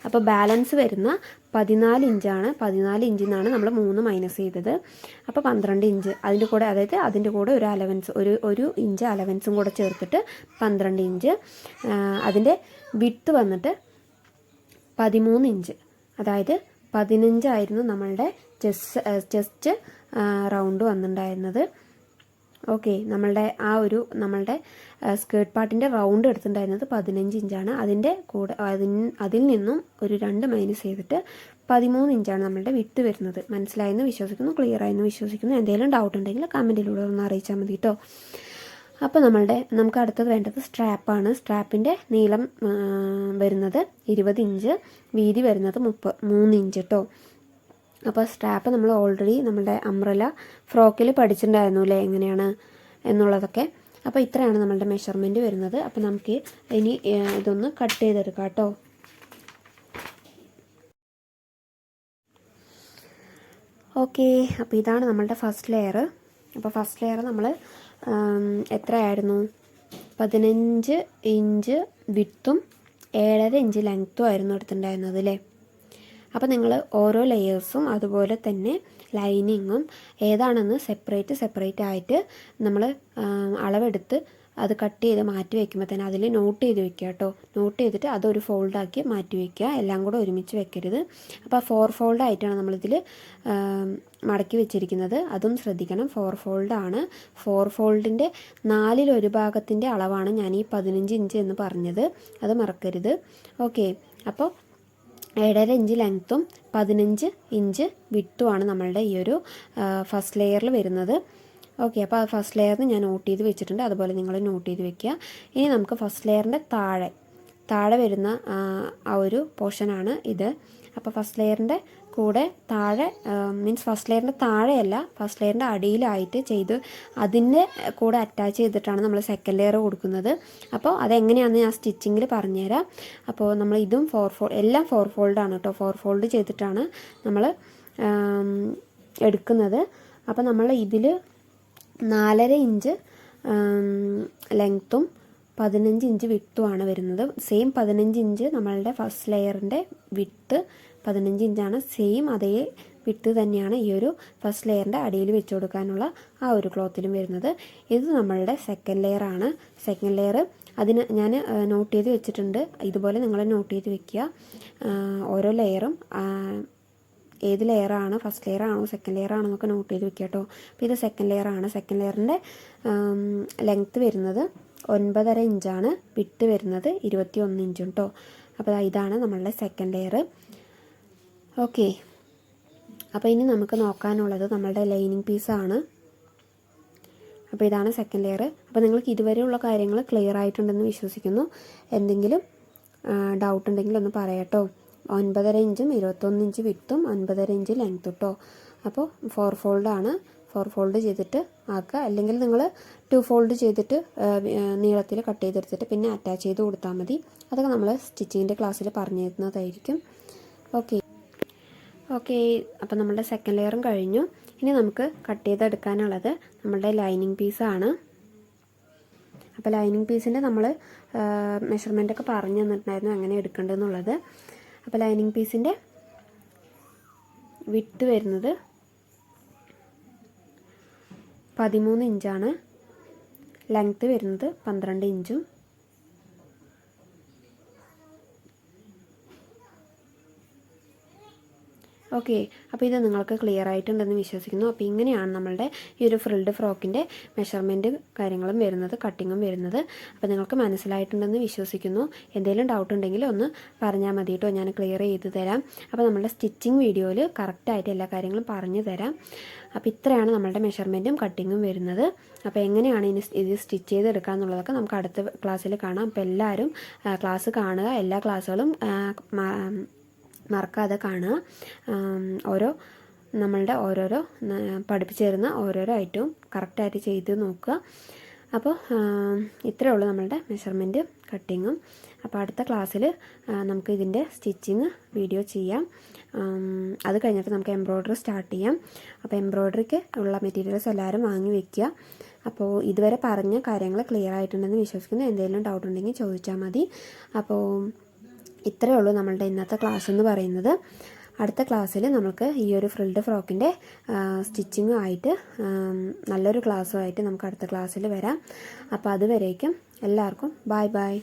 [SPEAKER 1] അപ്പോൾ ബാലൻസ് വരുന്ന 14 ഇഞ്ചാണ്. 14 ഇഞ്ചിൽ നിന്നാണ് നമ്മൾ 3 മൈനസ് ചെയ്തത്. അപ്പോൾ 12 ഇഞ്ച് അതിൻ്റെ കൂടെ, അതായത് അതിൻ്റെ കൂടെ ഒരു അലവൻസ്, ഒരു ഇഞ്ച് അലവൻസും കൂടെ ചേർത്തിട്ട് 12 ഇഞ്ച്. അതിൻ്റെ വിഡ്ത്ത് വന്നിട്ട് 13 ഇഞ്ച്, അതായത് 15 ആയിരുന്നു നമ്മളുടെ ചെസ്റ്റ് റൗണ്ട് വന്നിട്ടുണ്ടായിരുന്നത്. ഓക്കെ, നമ്മളുടെ സ്കേർട്ട് പാർട്ടിൻ്റെ റൗണ്ട് എടുത്തിട്ടുണ്ടായിരുന്നത് 15 ഇഞ്ചാണ്. അതിൻ്റെ കൂടെ അതിൽ നിന്നും ഒരു 2 മൈനസ് ചെയ്തിട്ട് 13 ഇഞ്ചാണ് നമ്മളുടെ വിഡ്ത്ത് വരുന്നത്. മനസ്സിലായെന്ന് വിശ്വസിക്കുന്നു, ക്ലിയർ ആയെന്ന് വിശ്വസിക്കുന്നു. എന്തെങ്കിലും ഡൗട്ട് ഉണ്ടെങ്കിൽ കമൻറ്റിലൂടെ ഒന്ന് അറിയിച്ചാൽ മതി കേട്ടോ. അപ്പോൾ നമുക്ക് അടുത്തത് വേണ്ടത് സ്ട്രാപ്പാണ്. സ്ട്രാപ്പിൻ്റെ നീളം വരുന്നത് 20 ഇഞ്ച്, വീതി വരുന്നത് 3 ഇഞ്ച് കേട്ടോ. അപ്പോൾ സ്ട്രാപ്പ് നമ്മൾ ഓൾറെഡി നമ്മുടെ അംബ്രല ഫ്രോക്കിൽ പഠിച്ചിട്ടുണ്ടായിരുന്നു അല്ലേ എങ്ങനെയാണ് എന്നുള്ളതൊക്കെ. അപ്പോൾ ഇത്രയാണ് നമ്മളുടെ മെഷർമെൻറ്റ് വരുന്നത്. അപ്പോൾ നമുക്ക് ഇനി ഇതൊന്ന് കട്ട് ചെയ്തെടുക്കാം കേട്ടോ. ഓക്കെ, അപ്പോൾ ഇതാണ് നമ്മളുടെ ഫസ്റ്റ് ലെയർ. അപ്പോൾ ഫസ്റ്റ് ലെയർ നമ്മൾ എത്രയായിരുന്നു? 15 ഇഞ്ച് വിഡ്ത്തും 7.5 ഇഞ്ച് ലെങ്ത്തും ആയിരുന്നു എടുത്തിട്ടുണ്ടായിരുന്നത് അല്ലേ. അപ്പോൾ നിങ്ങൾ ഓരോ ലെയേഴ്സും അതുപോലെ തന്നെ ലൈനിങ്ങും ഏതാണെന്ന് സെപ്പറേറ്റ് ആയിട്ട് നമ്മൾ അളവെടുത്ത് അത് കട്ട് ചെയ്ത് മാറ്റി വയ്ക്കുമ്പോൾ തന്നെ അതിൽ നോട്ട് ചെയ്ത് വെക്കുക കേട്ടോ. നോട്ട് ചെയ്തിട്ട് അതൊരു ഫോൾഡാക്കി മാറ്റി വയ്ക്കുക, എല്ലാം കൂടെ ഒരുമിച്ച് വെക്കരുത്. അപ്പോൾ 4 ഫോൾഡായിട്ടാണ് നമ്മളിതിൽ മടക്കി വെച്ചിരിക്കുന്നത്, അതും ശ്രദ്ധിക്കണം. 4 ഫോൾഡാണ്. 4 ഫോൾഡിൻ്റെ 4/1 ഭാഗത്തിൻ്റെ അളവാണ് ഞാൻ ഈ 15 ഇഞ്ച് എന്ന് പറഞ്ഞത്, അത് മറക്കരുത്. ഓക്കെ, അപ്പോൾ 7.5 ഇഞ്ച് ലെങ്ത്തും 15 ഇഞ്ച് വിഡ്ത്തുമാണ് നമ്മളുടെ ഈ ഒരു ഫസ്റ്റ് ലെയറിൽ വരുന്നത്. ഓക്കെ, അപ്പോൾ ആ ഫസ്റ്റ് ലെയറിന് ഞാൻ നോട്ട് ചെയ്ത് വെച്ചിട്ടുണ്ട്, അതുപോലെ നിങ്ങൾ നോട്ട് ചെയ്ത് വെക്കുക. ഇനി നമുക്ക് ഫസ്റ്റ് ലെയറിൻ്റെ താഴെ വരുന്ന ആ ഒരു പോർഷനാണ് ഇത്. അപ്പോൾ ഫസ്റ്റ് ലെയറിൻ്റെ കൂടെ താഴെ മീൻസ് ഫസ്റ്റ് ലെയറിൻ്റെ താഴെയല്ല, ഫസ്റ്റ് ലെയറിൻ്റെ അടിയിലായിട്ട് ചെയ്ത് അതിൻ്റെ കൂടെ അറ്റാച്ച് ചെയ്തിട്ടാണ് നമ്മൾ സെക്കൻഡ് ലെയർ കൊടുക്കുന്നത്. അപ്പോൾ അതെങ്ങനെയാണെന്ന് ഞാൻ സ്റ്റിച്ചിങ്ങിൽ പറഞ്ഞുതരാം. അപ്പോൾ നമ്മൾ ഇതും എല്ലാം 4 ഫോൾഡാണ് കേട്ടോ. 4 ഫോൾഡ് ചെയ്തിട്ടാണ് നമ്മൾ എടുക്കുന്നത്. അപ്പോൾ നമ്മൾ ഇതിൽ 4.5 ഇഞ്ച് ലെങ്ത്തും 15 ഇഞ്ച് വിഡ്ത്തുമാണ് വരുന്നത്. സെയിം 15 ഇഞ്ച് നമ്മളുടെ ഫസ്റ്റ് ലെയറിൻ്റെ വിഡ്ത്ത് 15 ഇഞ്ചാണ്. സെയിം അതേ വിഡ്ത്ത് തന്നെയാണ് ഈ ഒരു ഫസ്റ്റ് ലെയറിൻ്റെ അടിയിൽ വെച്ച് കൊടുക്കാനുള്ള ആ ഒരു ക്ലോത്തിലും വരുന്നത്. ഇത് നമ്മളുടെ സെക്കൻഡ് ലെയർ ആണ്. സെക്കൻഡ് ലെയർ അതിന് ഞാൻ നോട്ട് ചെയ്ത് വെച്ചിട്ടുണ്ട്, ഇതുപോലെ നിങ്ങൾ നോട്ട് ചെയ്ത് വെക്കുക. ഓരോ ലെയറും ഏത് ലെയറാണ്, ഫസ്റ്റ് ലെയർ ആണോ സെക്കൻഡ് ലെയർ ആണോ എന്നൊക്കെ നോട്ട് ചെയ്ത് വെക്കുക കേട്ടോ. അപ്പോൾ ഇത് സെക്കൻഡ് ലെയർ ആണ്. സെക്കൻഡ് ലെയറിൻ്റെ ലെങ്ത്ത് വരുന്നത് 9.5 ഇഞ്ചാണ്, വിഡ്ത്ത് വരുന്നത് 21 ഇഞ്ചും കേട്ടോ. അപ്പോൾ ഇതാണ് നമ്മളുടെ സെക്കൻഡ് ലെയർ. ഓക്കെ, അപ്പോൾ ഇനി നമുക്ക് നോക്കാനുള്ളത് നമ്മളുടെ ലൈനിങ് പീസാണ്. അപ്പോൾ ഇതാണ് സെക്കൻഡ് ലെയർ. അപ്പോൾ നിങ്ങൾക്ക് ഇതുവരെയുള്ള കാര്യങ്ങൾ ക്ലിയർ ആയിട്ടുണ്ടെന്ന് വിശ്വസിക്കുന്നു. എന്തെങ്കിലും ഡൗട്ട് ഉണ്ടെങ്കിൽ ഒന്ന് പറയാട്ടോ. 9.5 ഇഞ്ചും 21 ഇഞ്ച് വിട്ടും 9.5 ഇഞ്ച് ലെങ്ത് കേട്ടോ. അപ്പോൾ 4 ഫോൾഡാണ്. 4 ഫോൾഡ് ചെയ്തിട്ട് ആക്കുക. അല്ലെങ്കിൽ നിങ്ങൾ 2 ഫോൾഡ് ചെയ്തിട്ട് നീളത്തിൽ കട്ട് ചെയ്തെടുത്തിട്ട് പിന്നെ അറ്റാച്ച് ചെയ്ത് കൊടുത്താൽ മതി. അതൊക്കെ നമ്മൾ സ്റ്റിച്ചിങ്ങിൻ്റെ ക്ലാസ്സിൽ പറഞ്ഞു തരുന്നതായിരിക്കും. ഓക്കെ അപ്പോൾ നമ്മളുടെ സെക്കൻഡ് ലെയറും കഴിഞ്ഞു. ഇനി നമുക്ക് കട്ട് ചെയ്തെടുക്കാനുള്ളത് നമ്മളുടെ ലൈനിങ് പീസാണ്. അപ്പോൾ ലൈനിങ് പീസിൻ്റെ നമ്മൾ മെഷർമെൻറ്റൊക്കെ പറഞ്ഞു തന്നിട്ടുണ്ടായിരുന്നു എങ്ങനെ എടുക്കേണ്ടതെന്നുള്ളത്. അപ്പോൾ ലൈനിങ് പീസിൻ്റെ വിഡ്ത്ത് വരുന്നത് 13 ഇഞ്ചാണ്. ലെങ്ത്ത് വരുന്നത് 12 ഇഞ്ചും. ഓക്കെ അപ്പോൾ ഇത് നിങ്ങൾക്ക് ക്ലിയർ ആയിട്ടുണ്ടെന്ന് വിശ്വസിക്കുന്നു. അപ്പോൾ ഇങ്ങനെയാണ് നമ്മളുടെ ഈ ഒരു ഫ്രിൽഡ് ഫ്രോക്കിൻ്റെ മെഷർമെൻറ്റ് കാര്യങ്ങളും വരുന്നത്, കട്ടിങ്ങും വരുന്നത്. അപ്പോൾ നിങ്ങൾക്ക് മനസ്സിലായിട്ടുണ്ടെന്ന് വിശ്വസിക്കുന്നു. എന്തെങ്കിലും ഡൗട്ട് ഉണ്ടെങ്കിൽ ഒന്ന് പറഞ്ഞാൽ മതി കേട്ടോ, ഞാൻ ക്ലിയർ ചെയ്ത് തരാം. അപ്പോൾ നമ്മളുടെ സ്റ്റിച്ചിങ് വീഡിയോയിൽ കറക്റ്റായിട്ട് എല്ലാ കാര്യങ്ങളും പറഞ്ഞു തരാം. അപ്പോൾ ഇത്രയാണ് നമ്മളുടെ മെഷർമെൻറ്റും കട്ടിങ്ങും വരുന്നത്. അപ്പോൾ എങ്ങനെയാണ് ഇത് സ്റ്റിച്ച് ചെയ്തെടുക്കുക എന്നുള്ളതൊക്കെ നമുക്ക് അടുത്ത ക്ലാസ്സിൽ കാണാം. അപ്പോൾ എല്ലാവരും ക്ലാസ് കാണുക. എല്ലാ ക്ലാസ്സുകളും മറക്കാതെ കാണുക. നമ്മളുടെ ഓരോരോ പഠിപ്പിച്ചു തരുന്ന ഓരോരോ ഐറ്റവും കറക്റ്റായിട്ട് ചെയ്ത് നോക്കുക. അപ്പോൾ ഇത്രയേ ഉള്ളൂ നമ്മളുടെ മെഷർമെൻറ്റ് കട്ടിങ്ങും. അപ്പോൾ അടുത്ത ക്ലാസ്സിൽ നമുക്ക് ഇതിൻ്റെ സ്റ്റിച്ചിങ് വീഡിയോ ചെയ്യാം. അത് കഴിഞ്ഞിട്ട് നമുക്ക് എംബ്രോയ്ഡറി സ്റ്റാർട്ട് ചെയ്യാം. അപ്പോൾ എംബ്രോയ്ഡറിക്ക് ഉള്ള മെറ്റീരിയൽസ് എല്ലാവരും വാങ്ങി വയ്ക്കുക. അപ്പോൾ ഇതുവരെ പറഞ്ഞ കാര്യങ്ങൾ ക്ലിയർ ആയിട്ടുണ്ടെന്ന് വിശ്വസിക്കുന്നു. എന്തെങ്കിലും ഡൗട്ട് ഉണ്ടെങ്കിൽ ചോദിച്ചാൽ മതി. അപ്പോൾ ഇത്രയേ ഉള്ളൂ നമ്മളുടെ ഇന്നത്തെ ക്ലാസ് എന്ന് പറയുന്നത്. അടുത്ത ക്ലാസ്സിൽ നമുക്ക് ഈ ഒരു ഫ്രിൽഡ് ഫ്രോക്കിൻ്റെ സ്റ്റിച്ചിങ്ങും ആയിട്ട് നല്ലൊരു ക്ലാസ്സുമായിട്ട് നമുക്ക് അടുത്ത ക്ലാസ്സിൽ വരാം. അപ്പോൾ അതുവരേക്കും എല്ലാവർക്കും ബൈ ബൈ.